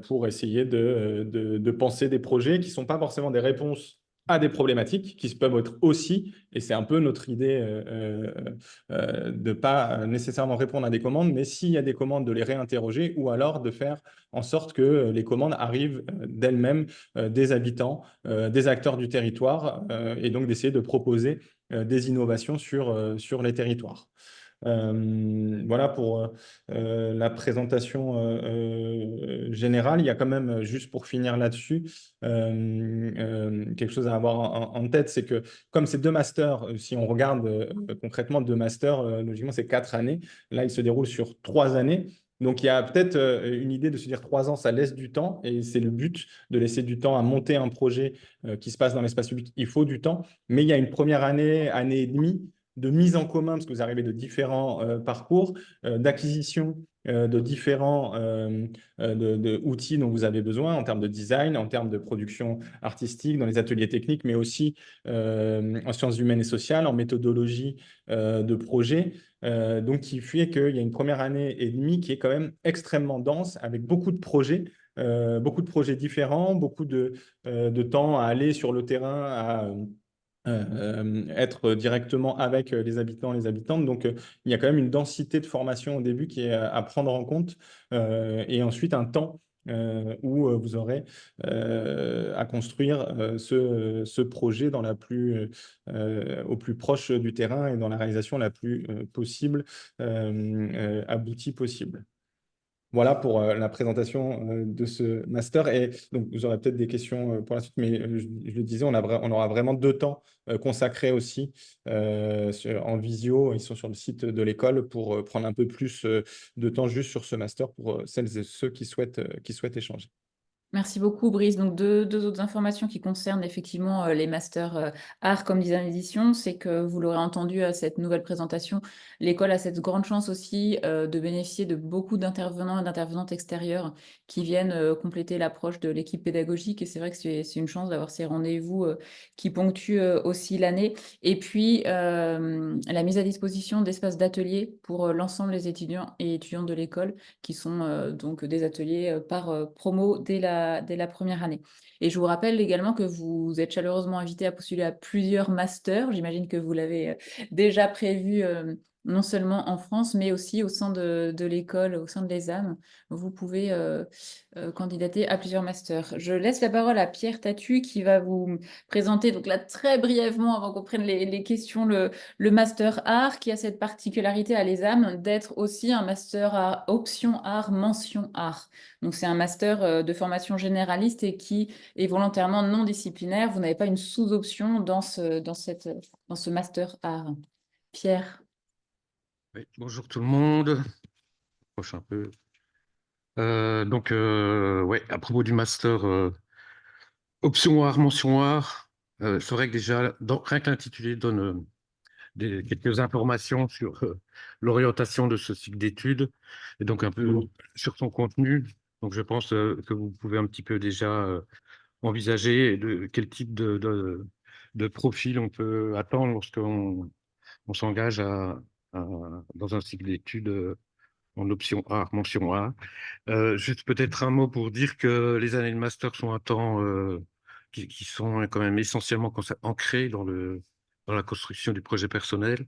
pour essayer de penser des projets qui ne sont pas forcément des réponses à des problématiques, qui peuvent être aussi, et c'est un peu notre idée de ne pas nécessairement répondre à des commandes, mais s'il y a des commandes, de les réinterroger ou alors de faire en sorte que les commandes arrivent d'elles-mêmes des habitants, des acteurs du territoire, et donc d'essayer de proposer des innovations sur les territoires. Voilà pour la présentation générale. Il y a quand même, juste pour finir là-dessus, quelque chose à avoir en tête, c'est que comme ces 2 masters, si on regarde concrètement 2 masters, logiquement c'est 4 années. Là, ils se déroulent sur 3 années. Donc, il y a peut-être une idée de se dire 3 ans, ça laisse du temps, et c'est le but de laisser du temps à monter un projet qui se passe dans l'espace public. Il faut du temps, mais il y a une première année, année et demie de mise en commun, parce que vous arrivez de différents parcours, d'acquisition de différents outils dont vous avez besoin en termes de design, en termes de production artistique, dans les ateliers techniques, mais aussi en sciences humaines et sociales, en méthodologie de projet. Donc, qui fait qu'il y a une première année et demie qui est quand même extrêmement dense, avec beaucoup de projets différents, beaucoup de temps à aller sur le terrain, à être directement avec les habitants, les habitantes. Donc, il y a quand même une densité de formation au début qui est à prendre en compte, et ensuite un temps où vous aurez à construire ce projet au plus proche du terrain et dans la réalisation la plus possible, aboutie possible. Voilà pour la présentation de ce master. Et donc, vous aurez peut-être des questions pour la suite, mais je le disais, on aura vraiment 2 temps consacrés aussi en visio. Ils sont sur le site de l'école pour prendre un peu plus de temps juste sur ce master pour celles et ceux qui souhaitent échanger. Merci beaucoup, Brice. Donc, deux autres informations qui concernent effectivement les masters art comme design édition, c'est que vous l'aurez entendu à cette nouvelle présentation, l'école a cette grande chance aussi de bénéficier de beaucoup d'intervenants et d'intervenantes extérieures qui viennent compléter l'approche de l'équipe pédagogique. Et c'est vrai que c'est une chance d'avoir ces rendez-vous qui ponctuent aussi l'année. Et puis, la mise à disposition d'espaces d'ateliers pour l'ensemble des étudiants et étudiantes de l'école qui sont donc des ateliers par promo dès la première année. Et je vous rappelle également que vous êtes chaleureusement invité à postuler à plusieurs masters. J'imagine que vous l'avez déjà prévu non seulement en France, mais aussi au sein de l'école, au sein de l'ESAM. Vous pouvez candidater à plusieurs masters. Je laisse la parole à Pierre Tatu qui va vous présenter, donc là très brièvement, avant qu'on prenne les questions, le master art qui a cette particularité à l'ESAM d'être aussi un master à option art, mention art. Donc c'est un master de formation généraliste et qui est volontairement non disciplinaire. Vous n'avez pas une sous-option dans ce master art. Pierre. Oui, bonjour tout le monde. Proche un peu. Ouais, à propos du master Option A, mention A, c'est vrai que déjà, rien que l'intitulé donne quelques informations sur l'orientation de ce cycle d'études et donc un peu sur son contenu. Donc je pense que vous pouvez un petit peu déjà envisager quel type de profil on peut attendre lorsqu'on s'engage dans un cycle d'études en option A, mention A. Juste peut-être un mot pour dire que les années de master sont un temps qui sont quand même essentiellement ancrés dans la construction du projet personnel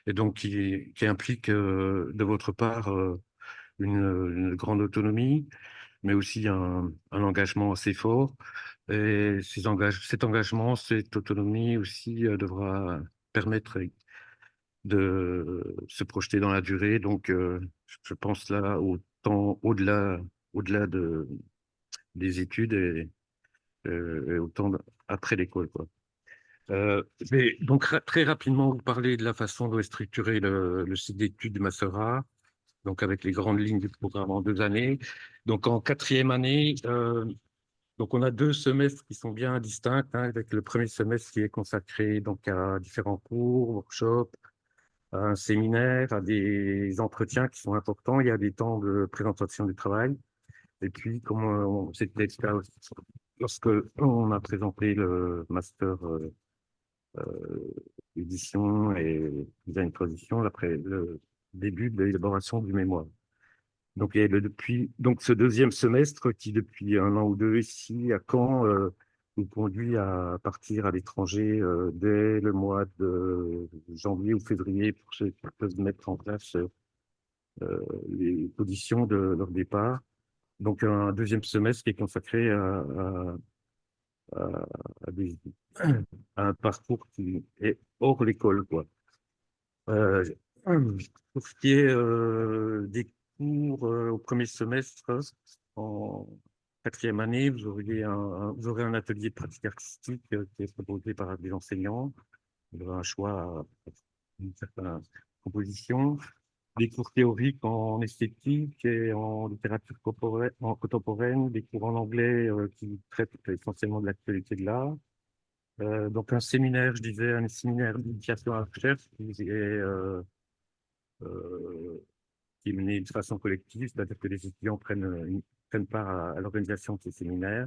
et donc qui implique de votre part une grande autonomie, mais aussi un engagement assez fort. Et cet engagement, cette autonomie aussi devra permettre de se projeter dans la durée. Donc, je pense là au temps au-delà des études et au temps après l'école, quoi. Je vais donc très rapidement vous parler de la façon dont est structuré le cycle d'études du Master A, donc avec les grandes lignes du programme en 2 années. Donc en quatrième année, donc on a 2 semestres qui sont bien distincts, hein, avec le premier semestre qui est consacré donc à différents cours, workshops, à un séminaire, à des entretiens qui sont importants. Il y a des temps de présentation du travail. Et puis, comme c'était le cas lorsque on a présenté le master édition et design transition, après le début de l'élaboration du mémoire. Donc, il y a depuis donc ce deuxième semestre qui, depuis 1 an ou 2 ici à Caen, nous conduit à partir à l'étranger dès le mois de janvier ou février pour ceux qui peuvent mettre en place les conditions de leur départ. Donc, un deuxième semestre qui est consacré à, à des- à un parcours qui est hors l'école, quoi. Euh, pour ce qui est des cours au premier semestre, en quatrième année, vous aurez un atelier de pratique artistique qui est proposé par des enseignants. Vous aurez un choix d'une certaine composition. Des cours théoriques en esthétique et en littérature contemporaine, des cours en anglais qui traitent essentiellement de l'actualité de l'art. Donc un séminaire, je disais, un séminaire d'initiation à la recherche euh, qui est mené de façon collective, c'est-à-dire que les étudiants prennent part à l'organisation de ces séminaires.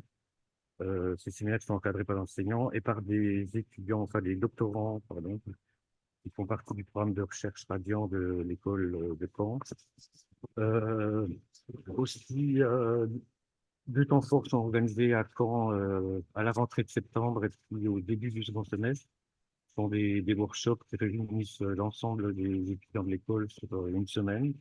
Ces séminaires sont encadrés par l'enseignant et par des étudiants, enfin des doctorants, pardon, qui font partie du programme de recherche Radiant de l'école de Caen. Euh, Aussi, 2 temps forts sont organisés à Caen à la rentrée de septembre et puis au début du second semestre. Ce sont des workshops qui réunissent l'ensemble des étudiants de l'école sur une semaine.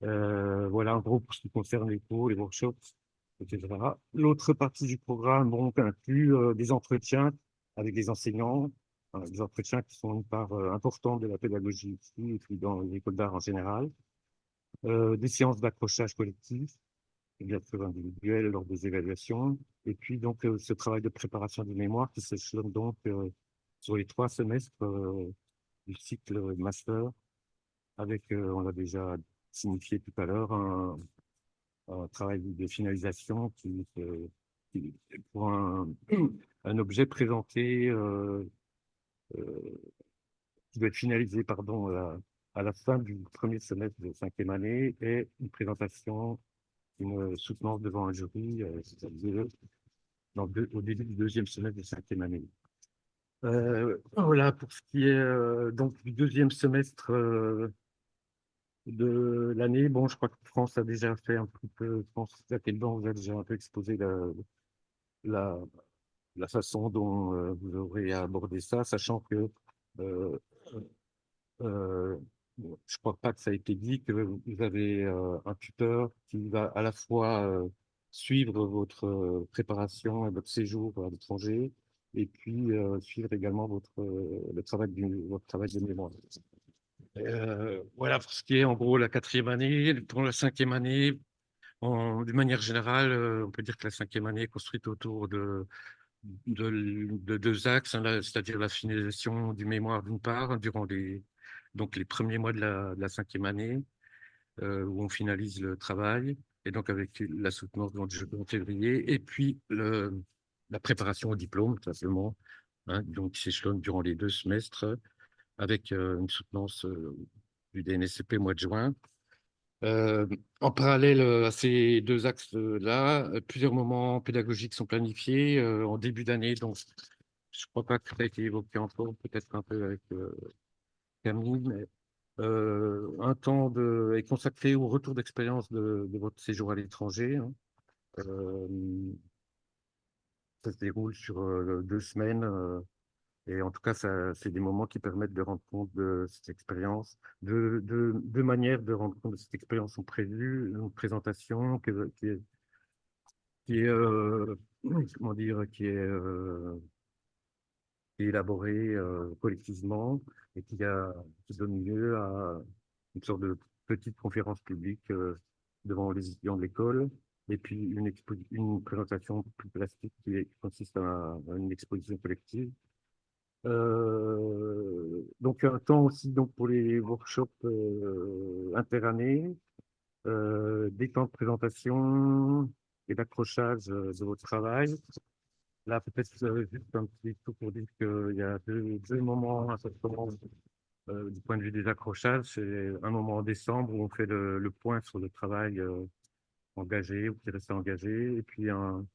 Voilà, en gros, pour ce qui concerne les cours, les workshops, etc. L'autre partie du programme donc, inclut des entretiens avec des enseignants, des entretiens qui sont une part importante de la pédagogie ici et puis dans les écoles d'art en général, des séances d'accrochage collectif, et bien sûr individuelles lors des évaluations, et puis donc ce travail de préparation du mémoire qui s'échelonne donc sur les 3 semestres du cycle master, avec, on l'a déjà signifié tout à l'heure, un travail de finalisation pour un objet présenté qui doit être finalisé pardon, à la fin du premier semestre de 5e année et une présentation, une soutenance devant un jury, c'est-à-dire au début du deuxième semestre de 5e année. Voilà pour ce qui est donc du deuxième semestre de l'année. Bon, je crois que France a déjà fait un petit peu, je pense que Jacques-Edouard vous a déjà un peu exposé la, la façon dont vous aurez abordé ça, sachant que euh, euh, je crois pas que ça a été dit, que vous avez un tuteur qui va à la fois suivre votre préparation et votre séjour à l'étranger, et puis suivre également votre travail de mémoire. Voilà pour ce qui est en gros la 4e année. Pour la 5e année, d'une manière générale, on peut dire que la 5e année est construite autour de 2 axes, hein, c'est-à-dire la finalisation du mémoire d'une part, durant donc les premiers mois de la 5e année, où on finalise le travail, et donc avec la soutenance en février, et puis la préparation au diplôme, tout simplement, hein, donc qui s'échelonne durant les 2 semestres avec une soutenance du DNSCP au mois de juin. En parallèle à ces 2 axes-là, plusieurs moments pédagogiques sont planifiés en début d'année. Donc, je ne crois pas que ça a été évoqué encore, peut-être un peu avec Camille, mais un temps est consacré au retour d'expérience de votre séjour à l'étranger, hein. Ça se déroule sur 2 semaines. Et en tout cas, c'est des moments qui permettent de rendre compte de cette expérience. Deux manières de rendre compte de cette expérience sont prévues. Une présentation qui est comment dire, qui est élaborée collectivement et qui donne lieu à une sorte de petite conférence publique devant les étudiants de l'école. Et puis une présentation plus plastique qui consiste à une exposition collective. Donc un temps aussi donc pour les workshops interannés, des temps de présentation et d'accrochage de votre travail. Là, peut-être juste un petit peu pour dire qu'il y a deux moments importants du point de vue des accrochages. C'est un moment en décembre où on fait le point sur le travail engagé ou qui reste engagé, et puis un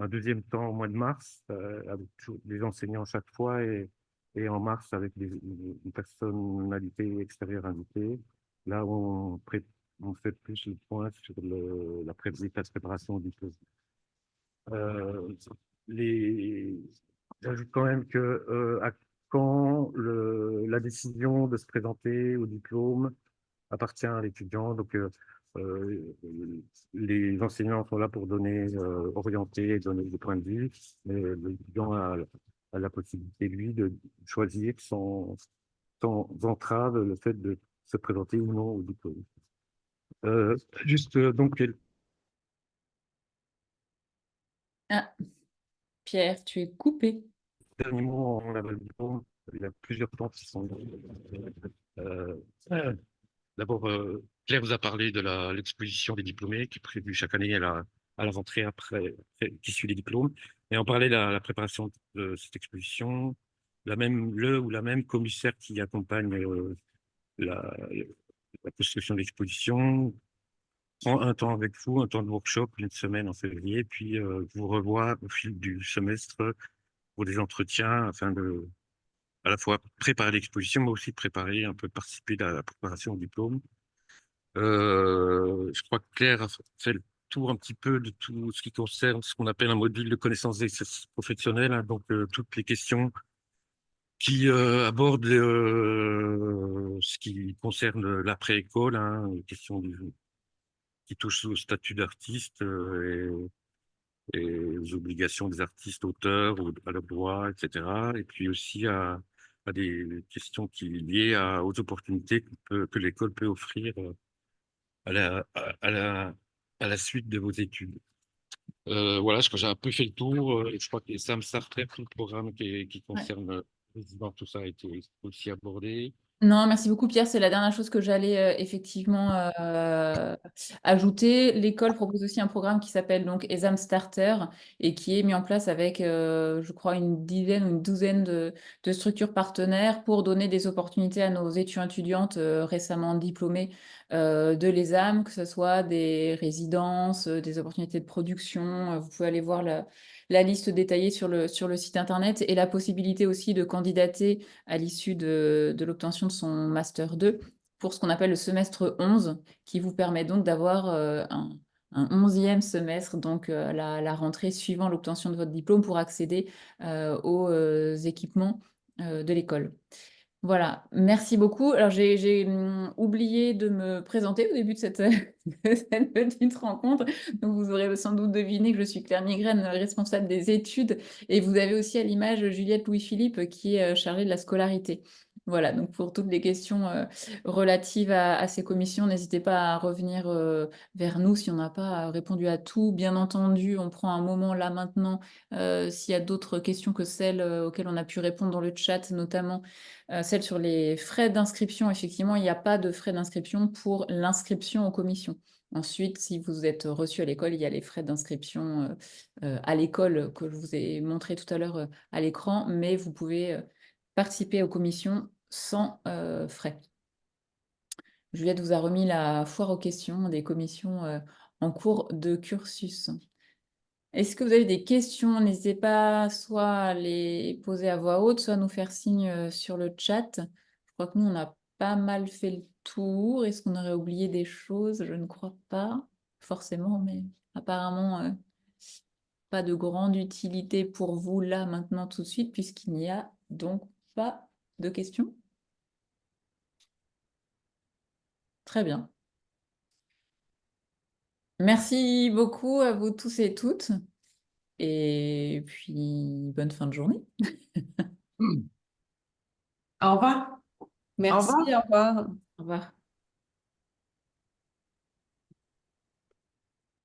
deuxième temps au mois de mars avec des enseignants chaque fois, et en mars avec une personnalité extérieure invitée. Là, on fait plus le point sur la préparation au diplôme. J'ajoute quand même que à Caen, la décision de se présenter au diplôme appartient à l'étudiant. Donc, les enseignants sont là pour orienter, donner des points de vue, mais l'étudiant a la possibilité, lui, de choisir sans entrave le fait de se présenter ou non au diplôme. Juste, donc, Ah, Pierre, tu es coupé. dernier mot, on a le diplôme. Il y a plusieurs temps qui sont. D'abord, Claire vous a parlé de l'exposition des diplômés qui est prévue chaque année à la rentrée qui suit les diplômes. Et on parlait de la préparation de cette exposition. La même commissaire qui accompagne la construction de l'exposition prend un temps avec vous, un temps de workshop, une semaine en février, puis vous revoit au fil du semestre pour des entretiens afin de à la fois préparer l'exposition, mais aussi de participer à la préparation au diplôme. Je crois que Claire a fait le tour un petit peu de tout ce qui concerne ce qu'on appelle un module de connaissances d'exercice professionnel, hein, donc toutes les questions qui abordent ce qui concerne l'après-école, hein, les questions qui touchent au statut d'artiste et aux obligations des artistes auteurs, à leurs droits, etc. Et puis aussi à des questions liées aux opportunités que l'école peut offrir à la suite de vos études. Voilà, je crois que j'ai un peu fait le tour. Je crois que Sam Starter, tout le programme qui concerne résident, tout ça a été aussi abordé. Non, merci beaucoup Pierre, c'est la dernière chose que j'allais effectivement ajouter. L'école propose aussi un programme qui s'appelle donc Exam Starter et qui est mis en place avec, je crois, une dizaine ou une douzaine de structures partenaires pour donner des opportunités à nos étudiantes récemment diplômées de l'ESAM, que ce soit des résidences, des opportunités de production. Vous pouvez aller voir la liste détaillée sur le site internet, et la possibilité aussi de candidater à l'issue de l'obtention de son Master 2 pour ce qu'on appelle le semestre 11, qui vous permet donc d'avoir un 11e semestre, donc la rentrée suivant l'obtention de votre diplôme, pour accéder aux équipements de l'école. Voilà, merci beaucoup. Alors, j'ai oublié de me présenter au début de cette petite rencontre. Donc, vous aurez sans doute deviné que je suis Claire Migraine, responsable des études. Et vous avez aussi à l'image Juliette Louis-Philippe, qui est chargée de la scolarité. Voilà, donc pour toutes les questions relatives à ces commissions, n'hésitez pas à revenir vers nous si on n'a pas répondu à tout. Bien entendu, on prend un moment là maintenant s'il y a d'autres questions que celles auxquelles on a pu répondre dans le chat, notamment celle sur les frais d'inscription. Effectivement, il n'y a pas de frais d'inscription pour l'inscription aux commissions. Ensuite, si vous êtes reçu à l'école, il y a les frais d'inscription à l'école que je vous ai montré tout à l'heure à l'écran, mais vous pouvez participer aux commissions sans frais. Juliette vous a remis la foire aux questions des commissions en cours de cursus. Est-ce que vous avez des questions? N'hésitez pas soit à les poser à voix haute, soit à nous faire signe sur le chat. Je crois que nous, on a pas mal fait le tour. Est-ce qu'on aurait oublié des choses? Je ne crois pas forcément, mais apparemment, pas de grande utilité pour vous là, maintenant, tout de suite, puisqu'il n'y a donc pas de questions. Très bien. Merci beaucoup à vous tous et toutes. Et puis, bonne fin de journée. Au revoir. Merci, au revoir. Au revoir.